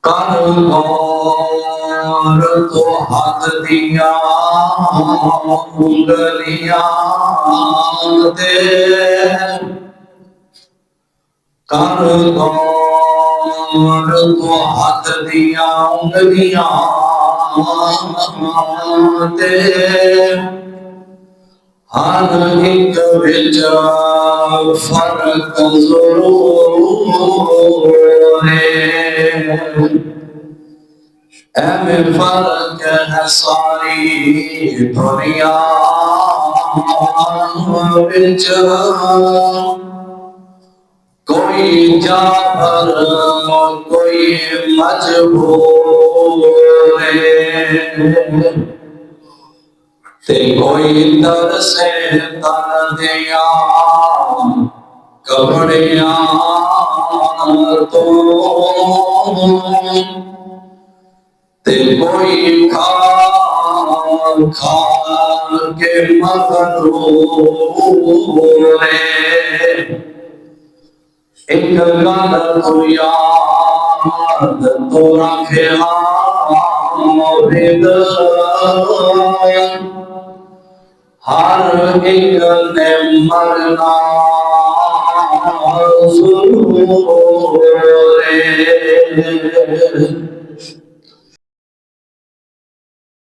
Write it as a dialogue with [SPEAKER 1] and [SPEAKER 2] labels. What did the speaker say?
[SPEAKER 1] कारोबार तो हाथ दिया उंगलियां दे कारोबार तो हाथ दिया उंगलियां दे हर एक विच फर्क जरूर है एमें फर्क है सारी दुनिया विच कोई जाबर कोई मजबूर है ते कोई दर से तर दिया कपड़िया तो ते कोई खा खा के मगरूर है एक गल तो याद तो रखे हर एक ने मरना ज़रूर है।